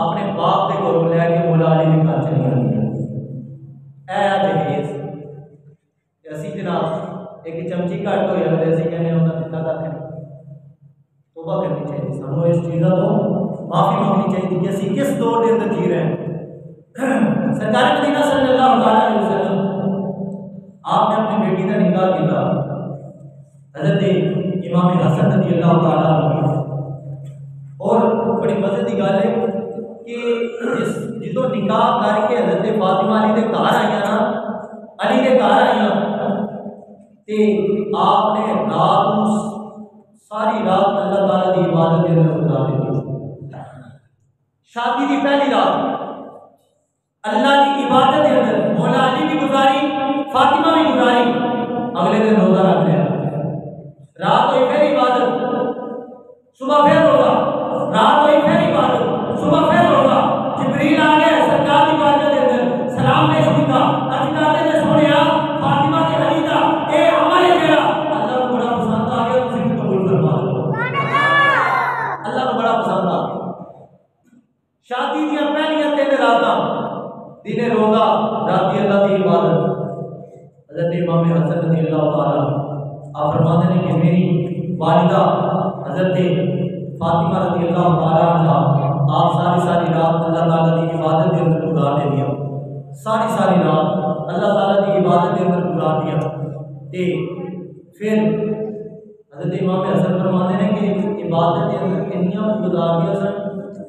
अपने बाप के घरों लैके मौला अली के घर चली जाती है दहेज असी जनाब एक चमची घट हो जाए असी कहने दिता तक तौबा करनी चाहिए सानू इस चीज़ों तो माफ़ी मांगनी चाहिए कि असी किस दौर के अंदर जी रहे हैं। सरकार मदीना सल्लल्लाहु अलैहि वसल्लम आपने अपनी बेटी का निकाह किया हज़रत इमाम हसन रज़ी अल्लाह तआला अन्हु और बड़ी मज़े की गल है कि जो निकाह करके हज़रत फातिमा अली के घर आई ना अली के घर आई तो आपने रात सारी रात अल्लाह ताला की इबादत के अंदर गुजार दी। शादी की पहली रात अल्लाह की इबादत के अंदर मौला अली भी गुजारी फातिमा भी गुजारी। अगले दिन रोजा रख लिया रात हुई फिर इबादत सुबह फिर रोजा रात हुई फिर इबादत सुबह फिर रोजा। जिब्रील आ गए सरकार की इबादत के अंदर सलाम पेश किया अजकाते ने सुनिया फातिमा के अली दा ए अमल है जेड़ा अल्लाह को बड़ा पसंद आ गया तुसी भी कबूल फरमा लो अल्लाह को बड़ा पसंद आ गया। शादी दी पहली 3 रातां दिन रोजा रात अल्लाह की इबादत। हज़रत इमाम हसन रज़ी अल्लाह तआला आप फरमाते हैं कि मेरी वालिदा हज़रत फातिमा रज़ी अल्लाह तआला अन्हा आप सारी रात अल्लाह ताला की इबादत के अंदर गुजार दे दिया सारी रात अल्लाह ताला की इबादत के अंदर गुजार दिया। ते फिर हज़रत इमाम हसन फरमाते हैं कि इबादत के अंदर इतनियां गुजार दिया सन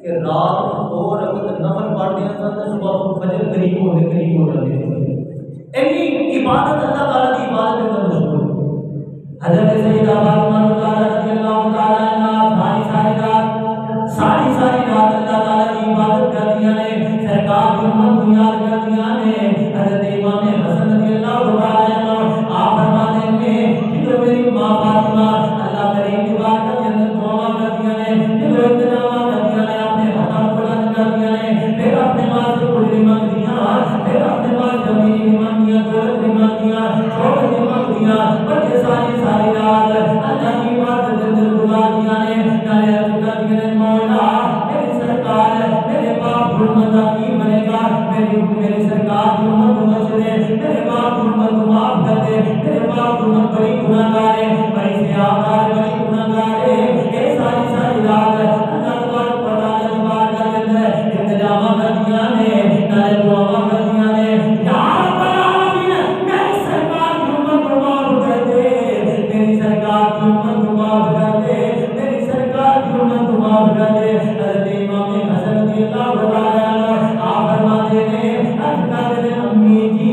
कि रात और रकअत नफल पढ़ दिया सन तो सुबह फजर करीब हो जाती है। इतनी इबादत अल्लाह ताला की इबादत के अंदर मशगूल। हज़रत सैयदा फातिमा रज़ी अल्लाह तआला अन्हा सारी रात अल्लाह ताला की इबादत कर दिया ने सरकार की उम्मत को याद कर दिया ने। हज़रत इमाम हसन रज़ी अल्लाह तआला अन्हु आप फरमाते हैं कि जो मेरी मां फातिमा अल्लाह करीम की बारगाह के अंदर दुआ कर दिया ने जो इत्तनामा कर दिया ने अपने हाथ बुलंद कर दिया ने फिर अपने मां से कुल मांग दिया फिर अपने मां जमीन मांग दिया दौलत मांग दिया शोहरत मांग दिया बच्चे सारी रात अल्लाह की इबादत के अंदर गुजार दिया ने नाले कर दिया ने मौला मेरी सरकार मेरे बाप हुर्मत की बनेगा मेरी सरकार की उम्मत को बख्श दे मेरे बाप हुर्मत को माफ कर दे मेरे बाप हुर्मत बड़ी गुनाहगार है बड़ी सियाहगार बड़ी गुनाहगार है। ये सारी रात अल्लाह तबारक व तआला की बारगाह के अंदर इंतजाम कर दिया ने नाले दुआ कर दिया ने या रब्बल आलमीन मेरी सरकार की उम्मत को माफ कर दे मेरी सरकार की उम्मत को माफ कर दे मेरी सरकार की उम्मत को माफ कर दे। हज़रत इमाम हसन रज़ी अल्लाह तआला अन्हु आप फरमाते हैं अजकाते ने अम्मी जी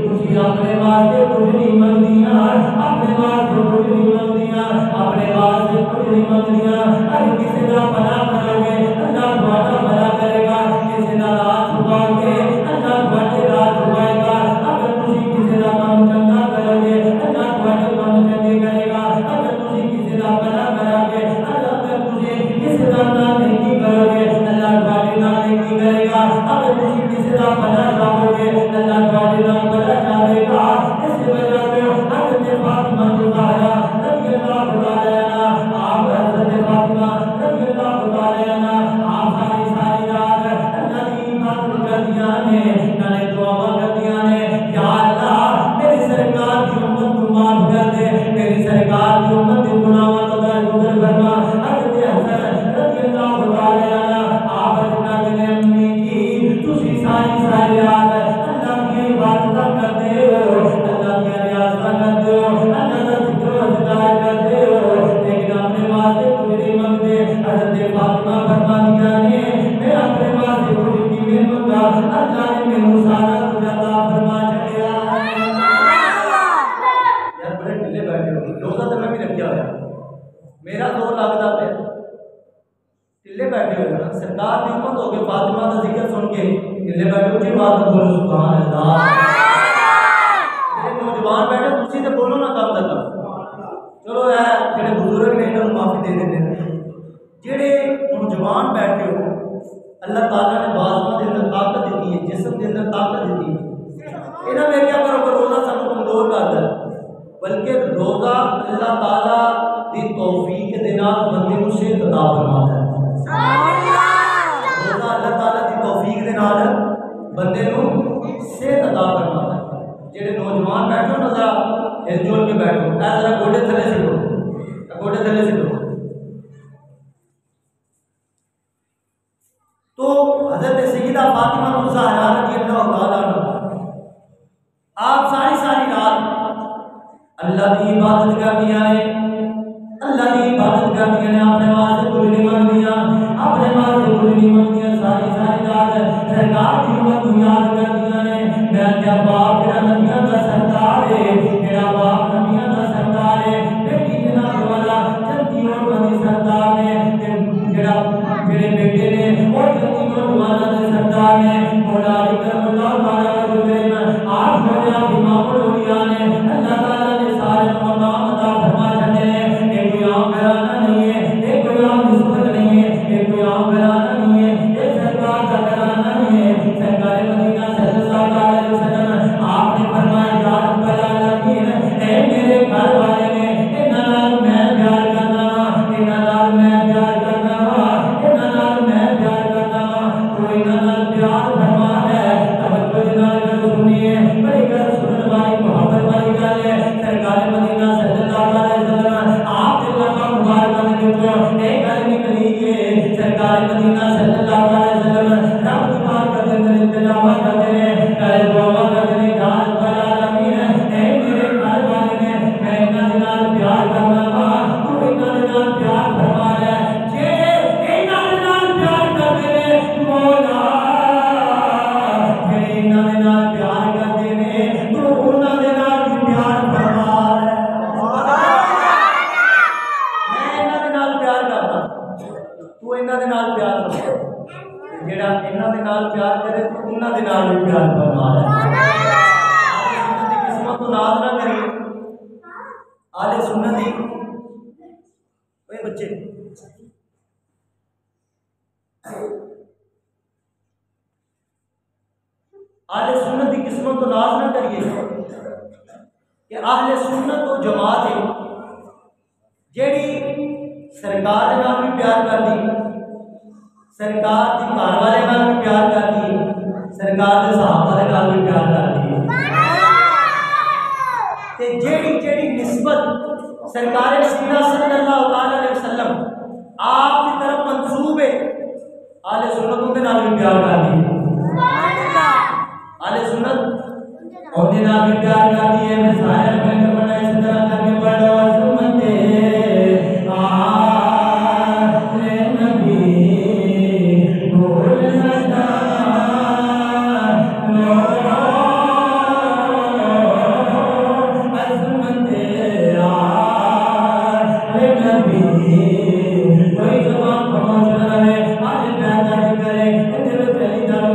तुसी अपने वास्ते कुछ नहीं मंगदियां अपने वास्ते कुछ नहीं मंगदियां अपने वास्ते कुछ नहीं मंगदियां। अगर किसी का भला करोगे अल्लाह तुम्हारा भला करेगा किसी का रात छुपाओगे अल्लाह तुम्हारे रात छुपाएगा। अगर तुसी किसी का काम चंगा करोगे अल्लाह तुम्हारे काम चंगे करेगा। अगर तुसी किसी का भला करोगे अगर तुसी किसी का नेकी करोगे अल्लाह तुम्हारे नेकी करेगा। अगर तुसी किसी का भला चाहोगे अल्लाह तुम्हारे भला चाहेगा। इस वजह से हज़रत फातिमा ज़हरा रज़ी अल्लाह तआला अन्हा आप हज़रत फातिमा रज़ी अल्लाह तआला अन्हा आप सारी रात अल्लाह की इबादत कर दिया ने नाले दुआ कर दिया ने या अल्लाह मेरी सरकार की उम्मत को माफ कर दे मेरी सरकार की उम्मत के गुनाहों को दरगुजर फरमा। हज़रत हसन रज़ी अल्लाह तआला अन्हा आप हज़रत ने अम्मी जी तुसी सारी रात अल्लाह की इबादत करते हो अल्लाह की रियाज़त करते हो अल्लाह का जिक्र अज़कार करते हो लेकिन अपने वास्ते कुछ नहीं मांगते। हज़रत फातिमा फरमा दिया ने मैं अपने वास्ते कुछ नहीं मांगा अल्लाह ने मेनू सारा कुछ अता फरमा छड़िया। यार बड़े ढिले बैठे हो रोज़ा तो मैं भी रखा होया मेरा जोर लगता पे ढिले बैठे हो ना सरकार की उम्मत हो गए फातिमा का जिक्र सुन के ढिले बैठे उची बात बोलो सुभान अल्लाह। नौजवान बैठे तुसी तो बोलो ना कब तक चलो है जेडे बुजुर्ग ने इन्होंने माफी दे देते जेडे नौजवान बैठे हो अल्लाह ताला ने बाजुओं के अंदर ताकत दी है जिस्म के अंदर ताकत दी है इन्होंने में क्या करो रोजा सानू कमजोर करता है बल्कि रोजा अल्लाह ताला की तौफीक के नाल बंदे को सेहत अता फरमाता है। तो हजरत सैयदा फातिमा ज़हरा रज़ियल्लाहु ताला आप सारी सारी रात अल्लाह की इबादत करती हैं, अल्लाह की इबादत करती हैं, अपने वास्ते कुछ नहीं मांगदियां, अपने वास्ते कुछ नहीं मांगदियां, सारी सारी रात सरकार की उम्मत को याद करदियां ने। मैं क्या बाप मेरा नबियां का सरदार है, मेरा बाप नबियां का सरदार है, बेटी जनाब वाला जल्दी और बड़ी सरदार ने, मेरा मेरे बेटे ने और जल्दी और वाला ने सरदार ने मौला अली करमल्लाहु ताला वजह आप मेरे आप इमाम उलिया ने अल्लाह ताला ने सारे मकाम अता फरमा छड़े ने। एक कोई आम घराना नहीं है, एक कोई आम निस्बत नहीं है, एक कोई आम घराना नहीं है, एक सरकार का घराना नहीं है। सरकार मदीना सल्लल्लाहु अलैहि वसल्लम आपने फरमाया या रब्बल आलमीन, ऐ मेरे घर वाले ने इन्ना नाल मैं प्यार करना, इन्ना नाल मैं प्यार करना, इन्ना नाल मैं प्यार करना, कोई इन्ना नाल प्यार फरमा है। अब कोई नाल गल सुनिए, बड़ी गल सुनने वाली मोहब्बत वाली गल है। सरकार मदीना सल्लल्लाहु अलैहि वसल्लम आप दिल का मुबारक ने जो एक गल निकली है। सरकार मदीना सल्लल्लाहु अलैहि वसल्लम रब की बात करते हैं, इंतजाम करते हैं, करे दुआ करते हैं, या रब्बल आलमीन, ऐ मेरे घर वाले ने मैं इन्ना दे नाल प्यार करना वा, तू इन्ना दे नाल प्यार फरमा ले, जे इन्ना दे नाल प्यार करते ने मौला, जे इन्ना दे नाल प्यार करते ने तू उन्ना दे नाल भी प्यार फरमा ले। मैं इन्ना दे नाल प्यार करदा, तू इन्ना दे नाल प्यार फरमा, जेड़ा इन्ना दे नाल प्यार करे तू उन्ना दे नाल भी प्यार फरमा ले। आले सुन्नत दी किस्मत तो नाज ना करिए, आले सुन्नत दी ओए बच्चे आले सुन्नत की किस्मत तो नाज ना करिए कि आहले सुन्नत तो जमात है जेड़ी सरकार के नाल भी प्यार करती, सरकार की घर वाले नाल भी प्यार करती, सरकार के सहाबा के नाल भी प्यार करती ते जेड़ी जेड़ी निस्बत सरकार मदीना सल्लल्लाहु अलैहि वसल्लम आप की तरफ मंसूब है, आहले सुन्नत उनके नाल भी प्यार करती, आले सुन्नत उनके नाल भी प्यार करती है। मैं सारे में बड़ा इस तरह करके पढ़ो सुन्नते आले नबी बोल सदा लो सुन्नते आले नबी कोई जवान पहुंच रहा है आज पैदा करे तेरे पहली दारू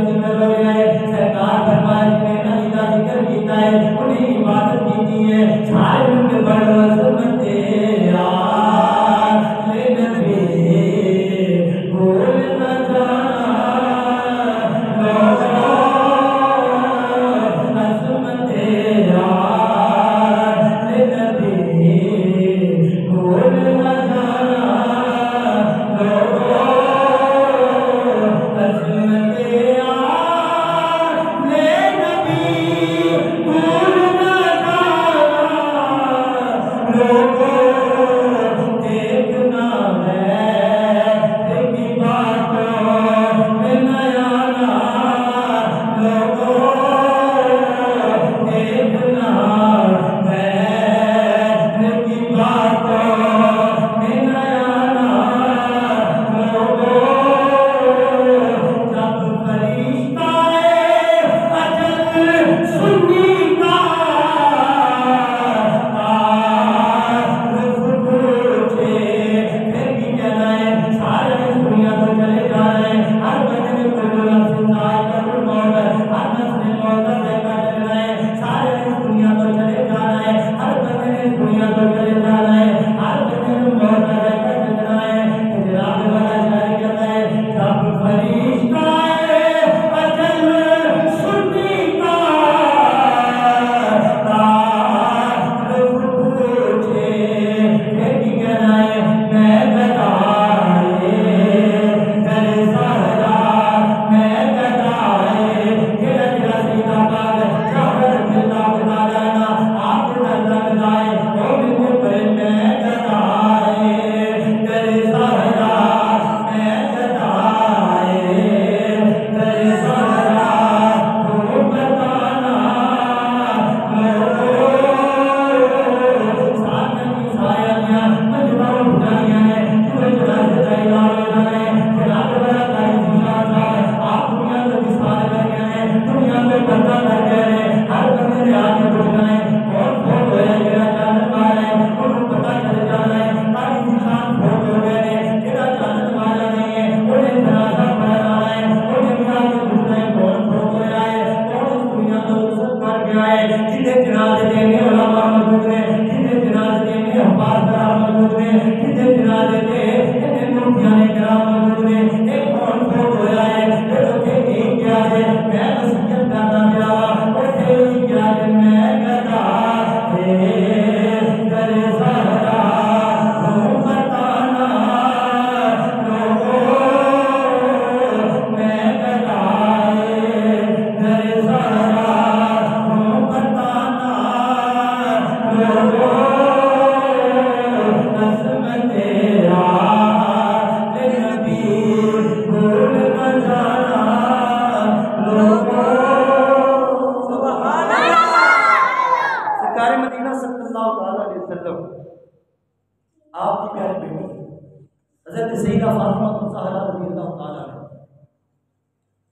ज़हरा रज़ी अल्लाह तआला अन्हा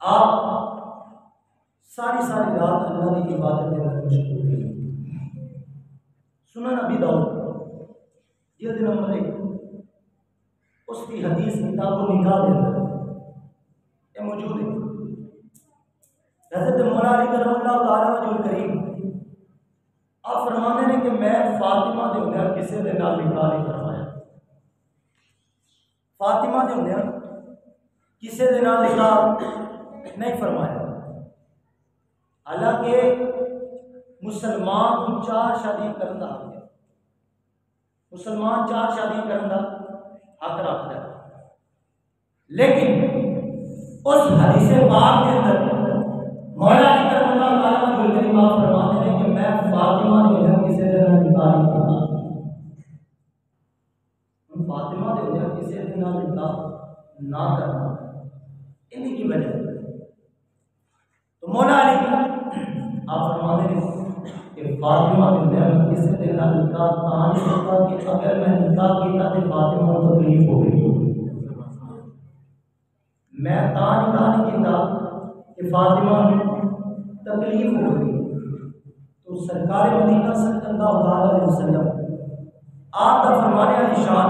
आप सारी सारी रात अल्लाह की इबादत में मशगूल रही। सुनन अबी दाऊद जिल्द नंबर 1 उसकी हदीस किताबुल निकाह के अंदर ये मौजूद है। हज़रत मौला अली करमल्लाहु तआला वजहुल करीम आप फरमाते हैं कि मैं फातिमा दे होंदे किसी दे नाल निकाह नहीं करवाया। फातिमा दे होंदे किसी दे नाल निकाह नहीं फरमाया। हालांकि मुसलमान को 4 शादियां करन दा हक है, मुसलमान 4 शादियां करन दा हक रखता है, लेकिन उस हदीस पाक के अंदर मौला अली करमल्लाहु तआला वजहुल करीम आप फरमाते हैं कि मैं फातिमा दे होंदे किसी दे नाल निकाह नहीं करना। फातिमा दे होंदे किसी दे नाल निकाह ना करना इन्हीं की वजह। तो मौला अली आप फरमाते हैं कि फातिमा दे होंदे किसी दे नाल निकाह तां नहीं करता कि अगर मैं निकाह कीता तो फातिमा को तकलीफ होगी। मैं तां निकाह नहीं कीता कि फातिमा तकलीफ होगी। तो सरकार मदीना सल्लल्लाहु अलैहि वसल्लम आप दा फरमाने का निशान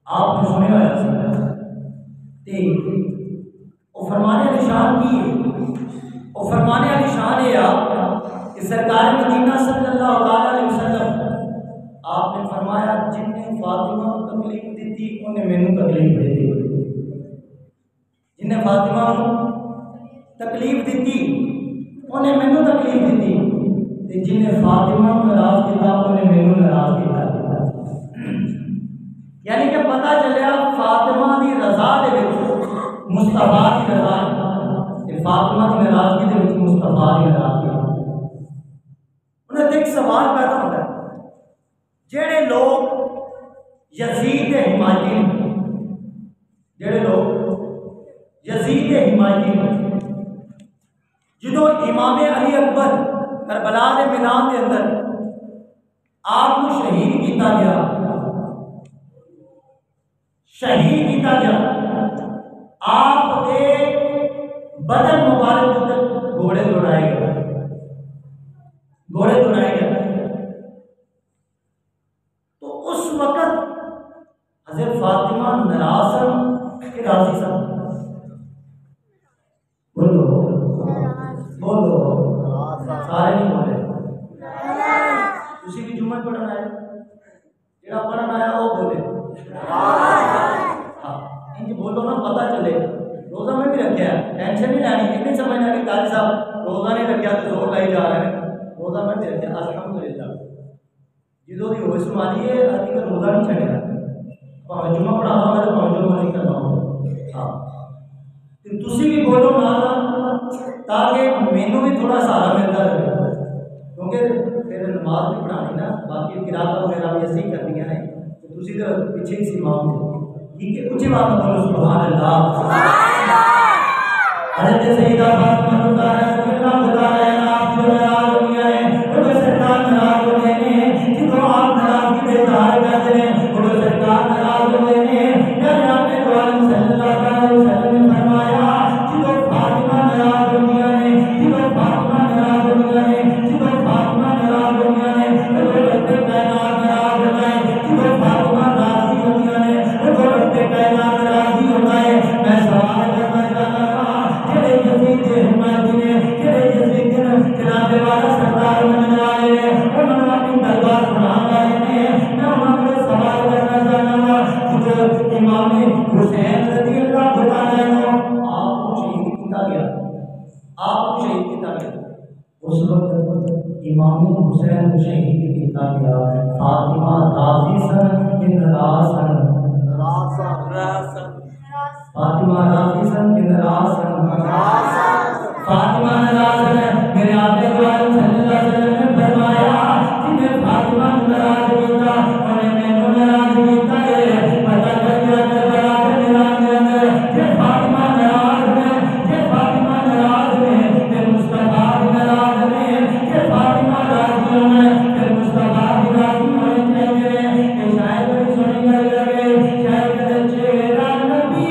आपने सुने होया ते ओ फरमाने का निशान की ओ फरमाने का निशान है कि सरकार मदीना सल्लल्लाहु अलैहि वसल्लम आपने फरमाया जिन्ने फातिमा को तकलीफ दी थी उन्हें मैनू तकलीफ दे दी। जिन्हें फातिमा को तकलीफ दी थी उन्हें मैनू तकलीफ दी थी, ते जिन्हें फातिमा को नाराज किया उन्हें मैनू नाराज किया। यानी कि पता चलिया फातिमा की रजा दे विच मुस्तफा की रजा ते फातिमा की नाराजगी दे विच मुस्तफा की नाराजगी। उन्हें एक सवाल पैदा होता है, जेड़े लोग यजीद के हिमायती जेड़े लोग यजीद के हिमायती जो इमाम अली अकबर करबला के मैदान के अंदर आपको शहीद किया गया, शहीद किया गया, आपके बदन मुबारक तक घोड़े दौड़ाए गए, घोड़े दौड़ाए गए। तो उस वक्त हज़रत फातिमा नाराज सन कि राजी सन? बोलो बोलो, सारे नहीं बोले। उसी की जुम्मन पढ़ना है, जेड़ा पढ़ना आया वो बोले। हाँ इंज बोलो ना, पता चले। रोजा में भी रखे है, टेंशन नहीं लानी, ये नहीं समझना कि काजी साहब रोजा नहीं रखा तो जोर लाई जा रहे हैं। रोजा में भी रखे अल्हम्दुलिल्लाह, जिदों की होश संभाली है अभी तक रोजा नहीं छड़िया, भावें जुम्मा पढ़ावा मैं तो भावें जो मर्जी करना। हाँ तुसी भी बोलो ना, ताकि मैनू भी थोड़ा सहारा मिलता रहे, क्योंकि फिर नमाज भी पढ़ानी ना, बाकी किरात वगैरह भी ऐसे ही करनी है। तो तुसी तो पीछे ही सी माम ठीक है, कुछ बात बोलो सुभान अल्लाह। हज़रत सैयदा फातिमा रज़ियल्लाहु तआला आप जो नाराज हो गया है वो सरकार नाराज हो गए ने, जिनको आप नाराज की बेजार करते हैं वो सरकार नाराज हो गए ने। प्यारे आपने तो आलम सल्लल्लाहु अलैहि वसल्लम ने फरमाया जिनको फातिमा नाराज हो गया है, जिनको फातिमा नाराज हो गया है, जिनको फातिमा नाराज हो गया है वो रब्बे कायनात नाराज हो गए, जिनको फातिमा राजी हो गया है वो रब्बे कायनात राजी हो गए। मैं सवाल करना चाहता हूं, जेड़े यजीद के हिमायती ने, जेड़े यजीद के जनाब वाला सरकार बनने वाले ने, उन्होंने अपनी दरबार बना लाए ने, मैं उन्होंने सवाल करना चाहता हूं, जो इमाम हुसैन रज़ियल्लाहु तआला अन्हु आपको शहीद किया गया, आपको शहीद किया गया, उस वक्त इमाम हुसैन शहीद किया गया, फातिमा राजी सन कि नाराज सन? फातिमा राजी सन कि नाराज सन? फातिमा नाराज है। मेरे आके सल्लल्लाहु अलैहि वसल्लम ने फरमाया जिन्हें फातिमा नाराज किया उन्हें मैंने नाराज किया है। पता चल गया करबला के मैदान के अंदर ये फातिमा नाराज है, ये फातिमा नाराज है, ये मुस्तफा भी नाराज है, ये फातिमा राजी है, ये मुस्तफा भी राजी होने चाहिए। ये शायद बड़ी सुनी लगे, शायद चेहरा नबी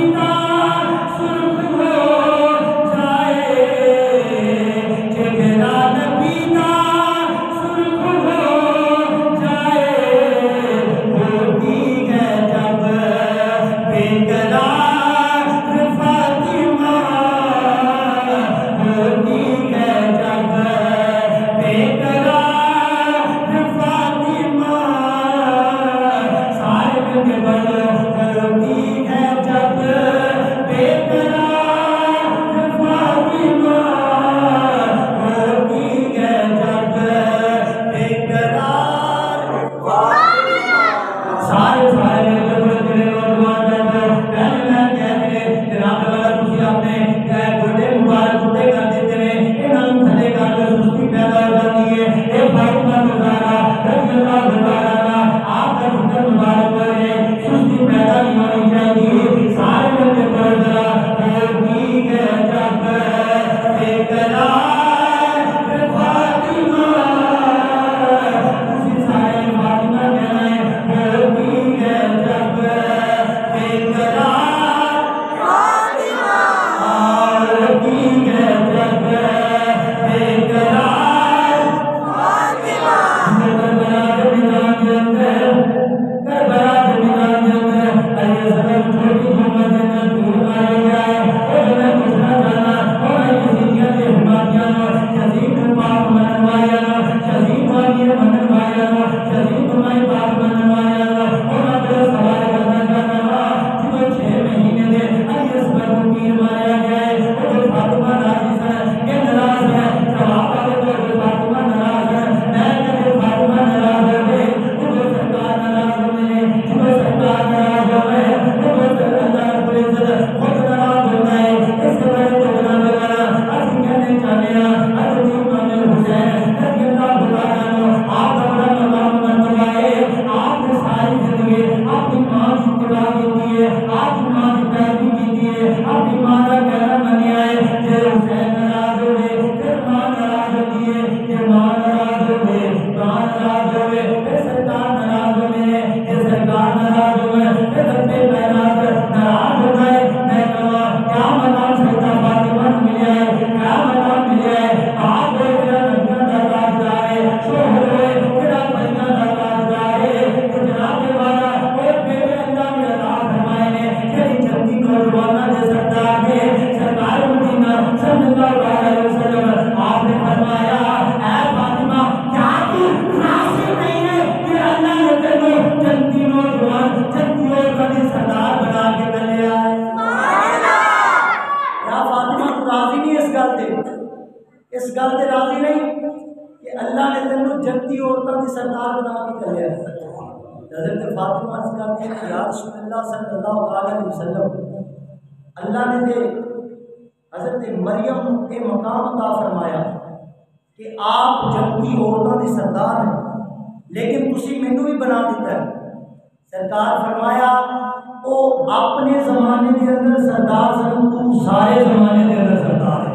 खुद नाराज होता है। इससे बड़े तो जनाब वाला असि कहने चाहते हैं हज़रत इमाम हुसैन रज़ी अल्लाह तआला अन्हु आप अपना मकाम मर्तबा है। आपने सारी जिंदगी अपनी मां की इत्तिबा की है, आपकी मां की पैरवी की है, अपनी मां का कहना मानिया है। जे हुसैन नाराज होवे फिर मां नाराज होती है, जे मां नाराज होवे मां नाराज होवे फिर सरकार नाराज होवे, जे सरकार नाराज होवे फिर रब्बे कायनात नाराज होता है। मैं कहूँ क्या मकाम सैयदा फातिमा को मिला है, क्या मकाम मिला है। आप हो मेरा नबियों का ताजदार है, शोहर होए मेरा परियां का ताजदार है। तो जनाब के वाला और बेटे अल्लाह ने अता फरमाए ने तेरी जल्दी नौजवाना दे सरदार ने सरकार मदीना सल्लल्लाहु अलैहि वसल्लम आपने फरमाया ऐ फातिमा क्या तू राज़ी नहीं है कि अल्लाह ने तेरे जल्दी नौजवान जल्दी औरत दी सरदार बना के कलिया है। क्या फातिमा तू राज़ी नहीं इस गल ते राज़ी नहीं कि अल्लाह ने तेनू जन्नती औरतां दी सरदार बना के कलिया है। हज़रत फातिमा अर्ज़ करती है या रसूलल्लाह सल्लल्लाहु अलैहि वसल्लम अल्लाह ने ते हज़रत मरियम के मकाम अता फरमाया कि आप जन्नती औरतां दी सरदार हैं, लेकिन तुसी मैनू भी बना दिता है। सरकार फरमाया ओ अपने ज़माने के अंदर सरदार सन, तू सारे ज़माने के अंदर सरदार है,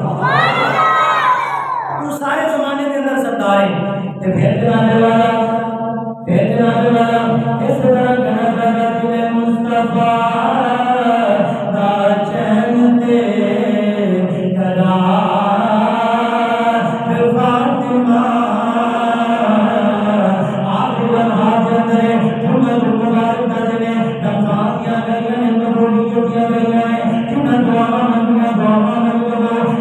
तू सारे ज़माने के अंदर सरदार है। ते फिर जनाबे वाला इस तरह कहना लगा दिले मुस्तफा दा चैन दे करार फातिमा आखिर हाजत है जुम्मत मुबारक दा दिने रमजान दिया गईयां ने मबरूरियत दिया गईयां ने जुम्मत दुआवां मंगियां दुआवां मंगो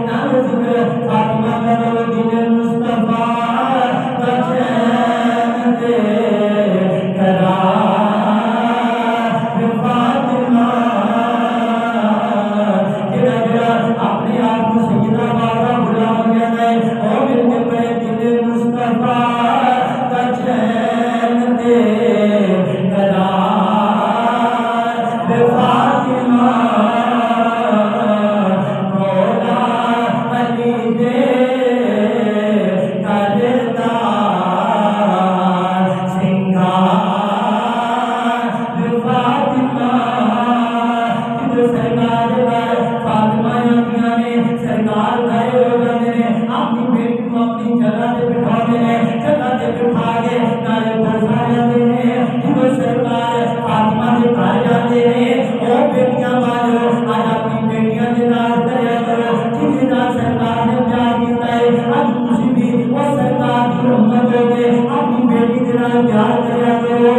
नाम जिक्र फातिमा दा दिले मुस्तफा दा चैन दे अपने आप को सैयदा बाबा गुलाम गया है और मिलके बड़े दिले मुस्तफा का चैन दे करार फातिमा मौला अली दे करदार सिंगार फातिमा सरकार फातिमा ने सरकार गए हो जाते हैं अपनी बेटी को अपनी जगह से बिठाते हैं, जगह से बिठा के नारे बरसा जाते हैं। जब सरकार फातिमा के घर जाते हैं ओ बेटियां बाजो आज अपनी बेटियां के नाम करया करो जिसके नाम सरकार ने प्यार किया है। आज तुसी भी वो सरकार की उम्मत हो गए अपनी बेटी के नाम प्यार करया करो।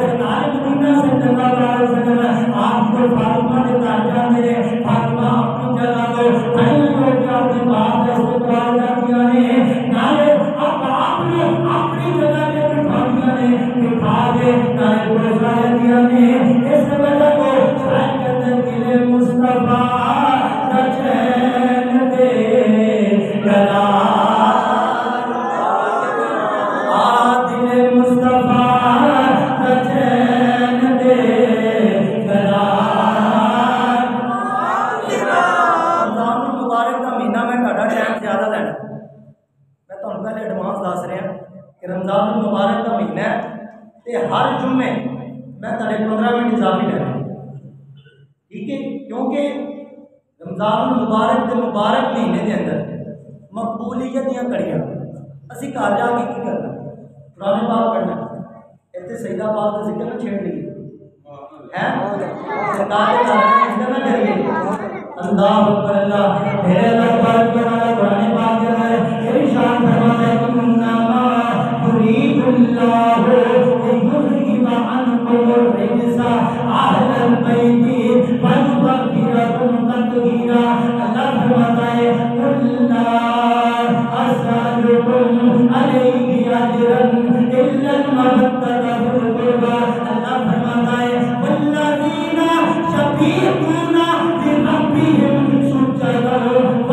सरकार मदीना सल्लल्लाहु अलैहि वसल्लम आपको फातिमा के घर जाते हैं, फातिमा अपनी जगह को खड़ी होकर अपने बाप का इस्तेमाल करती है नारे अब आपने अपनी जगह पे बिठा दिया ने बिठा के नारे बरसा दिया ने। इस वजह को शायद कहते दिले मुस्तफा दा चैन दे करार दिले मुस्तफा दा चैन दे करार। रमजान मुबारक का महीना मैं टाइम ज़्यादा लेना, मैं तुहानू पहले एडवांस दस रहा कि रमजान मुबारक का महीना है तो हर जुम्मे मैं तुहाडे 15 मिनट इजाफी लेना, ठीक है। क्योंकि रमजान मुबारक के मुबारक महीने के अंदर मकबूलियत दी कड़ियां असी घर जाके की करना, कुरान पाक पढ़ना। इतने सईदा पाक का जिक्र ना छेड़ ली है सरकार के घर ना करिए। अल्लाह अकबर अल्लाह मेरे अल्लाह पाक के वाला कुरान पाक के अंदर इरशाद फरमाता है इन्नमा युरीदुल्लाहु लियुज़हिबा अन्कुम अर्रिजसा अहलल बैति व युतहिरकुम तत्हीरा। अल्लाह फरमाता है कुल्ला असअलुकुम अलैहि अजरन इल्लल मवद्दता फिल कुर्बा। अल्लाह फरमाता है वल्लज़ीना यबीतूना लिरब्बिहिम सुज्जदन व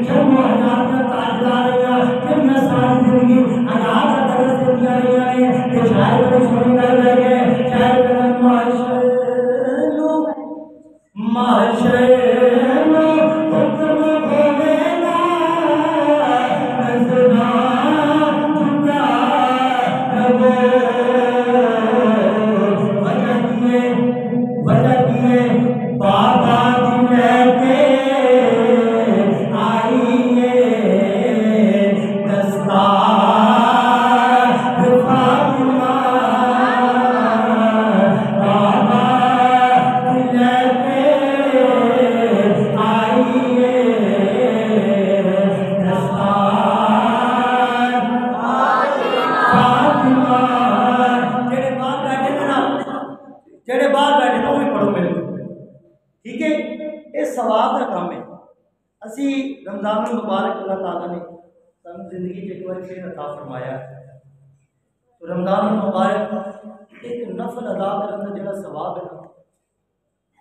जम्मू हजात का ताजदार रहा जिन्हें सारी जिंदगी अनाथ तरह से दिया रहा है कि शायद बड़ी छोटी कर रहे हैं शायद माशरेनो माशरेनो हुक्म होवेगा नजरा झुका रहो वजह दिए बाबा लेके आइए दस्तार फातिमा बाबा लेके आइए दस्तार फातिमा। जेड़े बाहर बैठे ना जेड़े बाहर बैठे ना वो भी पढ़ो मेरे ठीक है। ये सवाब का काम है। असी रमजान मुबारक अल्लाह ताला ने सानू जिंदगी च एक बार फिर अता फरमाया तो रमजान मुबारक एक नफल अदा करने का जो सवाब है ना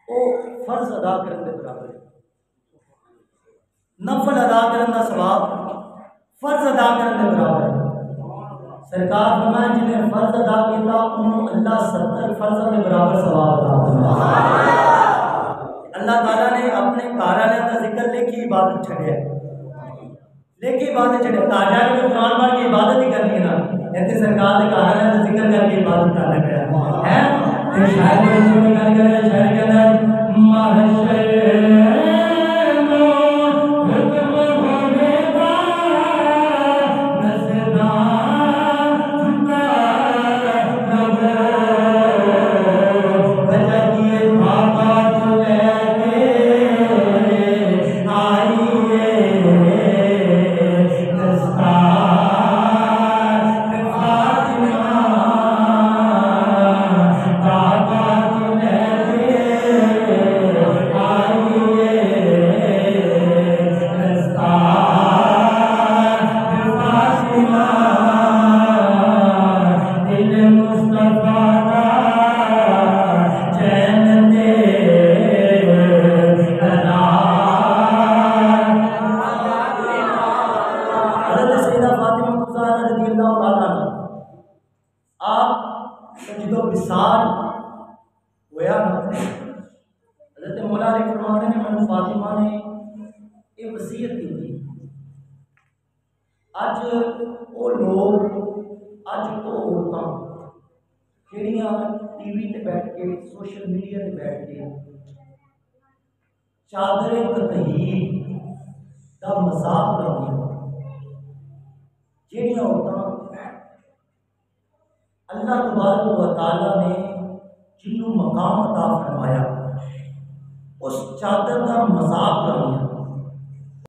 वो फर्ज अदा करने के बराबर है। नफल अदा करने का सवाब फर्ज अदा करने के बराबर है। सरकार फरमाए जिन्हें फर्ज अदा किया उन्होंने अल्लाह 70 फर्जों के बराबर सवाब अदा फरमाया। अल्लाह ताला ने अपने घर वाले का जिक्र लेके इबादत छड़िया लेके इबादत छड़िया घर वाले को कुरान पढ़ के इबादत ही करनी है ना ऐसे सरकार ने घर वाले का जिक्र करके इबादत करना पड़ा है। तो शायद छोटी गल करे शायद के अंदर महशरेनो हुक्म होवेगा नजरा झुका रहो वजह दिए बाबा लेके आइए दस्तार फातिमा बाबा लेके आइए दस्तार फातिमा दिल मुस्तफा का चैन दे हज़रत सैयदा फातिमा ज़हरा रज़ियल्लाहु ताला अन्हा आप सजदो विसाल होया ना हज़रत मौला अली फरमाते हैं मैंने फातिमा ने एक वसीयत की थी। अज वो लोग अज वो औरतां ਜਿਹੜੀਆਂ टीवी ते बैठ के सोशल मीडिया ते बैठ के चादर ततहीर का मजाक उड़ाउंदियां ਜਿਹੜੀਆਂ औरतां अल्लाह तबारक व तआला ने जिन्हों मकाम अता फरमाया उस चादर का मजाक उड़ाउंदियां